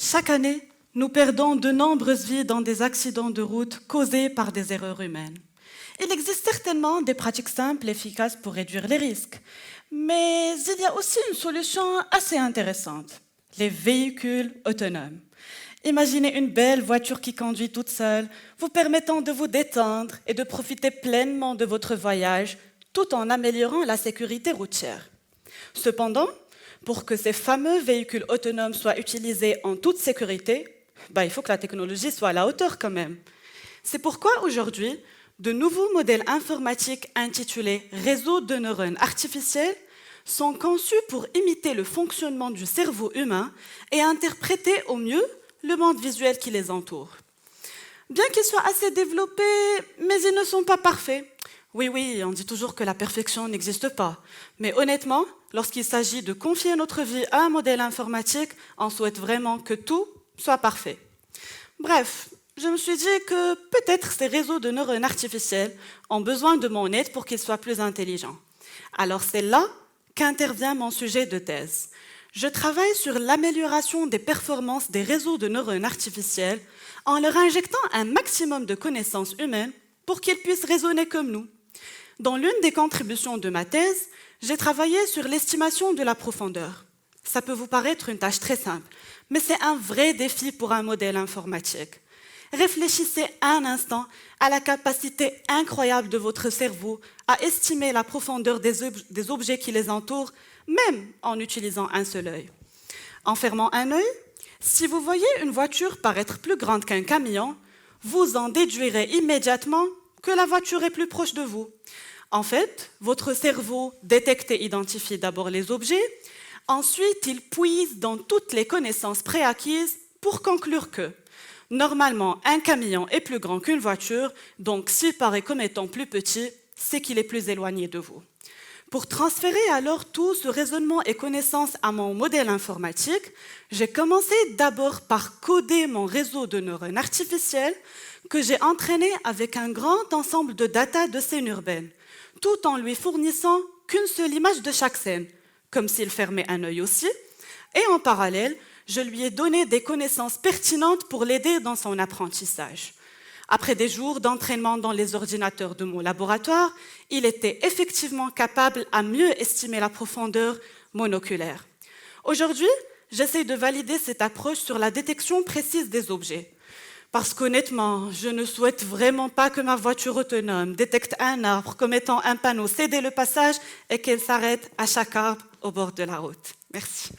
Chaque année, nous perdons de nombreuses vies dans des accidents de route causés par des erreurs humaines. Il existe certainement des pratiques simples et efficaces pour réduire les risques, mais il y a aussi une solution assez intéressante, les véhicules autonomes. Imaginez une belle voiture qui conduit toute seule, vous permettant de vous détendre et de profiter pleinement de votre voyage, tout en améliorant la sécurité routière. Cependant, pour que ces fameux véhicules autonomes soient utilisés en toute sécurité, il faut que la technologie soit à la hauteur quand même. C'est pourquoi aujourd'hui, de nouveaux modèles informatiques intitulés réseaux de neurones artificiels sont conçus pour imiter le fonctionnement du cerveau humain et interpréter au mieux le monde visuel qui les entoure. Bien qu'ils soient assez développés, mais ils ne sont pas parfaits. Oui, on dit toujours que la perfection n'existe pas. Mais honnêtement, lorsqu'il s'agit de confier notre vie à un modèle informatique, on souhaite vraiment que tout soit parfait. Bref, je me suis dit que peut-être ces réseaux de neurones artificiels ont besoin de mon aide pour qu'ils soient plus intelligents. Alors c'est là qu'intervient mon sujet de thèse. Je travaille sur l'amélioration des performances des réseaux de neurones artificiels en leur injectant un maximum de connaissances humaines pour qu'ils puissent raisonner comme nous. Dans l'une des contributions de ma thèse, j'ai travaillé sur l'estimation de la profondeur. Ça peut vous paraître une tâche très simple, mais c'est un vrai défi pour un modèle informatique. Réfléchissez un instant à la capacité incroyable de votre cerveau à estimer la profondeur des objets qui les entourent, même en utilisant un seul œil. En fermant un œil, si vous voyez une voiture paraître plus grande qu'un camion, vous en déduirez immédiatement que la voiture est plus proche de vous. En fait, votre cerveau détecte et identifie d'abord les objets, ensuite il puise dans toutes les connaissances préacquises pour conclure que, normalement, un camion est plus grand qu'une voiture, donc s'il paraît comme étant plus petit, c'est qu'il est plus éloigné de vous. Pour transférer alors tout ce raisonnement et connaissances à mon modèle informatique, j'ai commencé d'abord par coder mon réseau de neurones artificiels que j'ai entraîné avec un grand ensemble de data de scènes urbaines, tout en lui fournissant qu'une seule image de chaque scène, comme s'il fermait un œil aussi, et en parallèle, je lui ai donné des connaissances pertinentes pour l'aider dans son apprentissage. Après des jours d'entraînement dans les ordinateurs de mon laboratoire, il était effectivement capable à mieux estimer la profondeur monoculaire. Aujourd'hui, j'essaie de valider cette approche sur la détection précise des objets. Parce qu'honnêtement, je ne souhaite vraiment pas que ma voiture autonome détecte un arbre comme étant un panneau céder le passage et qu'elle s'arrête à chaque arbre au bord de la route. Merci.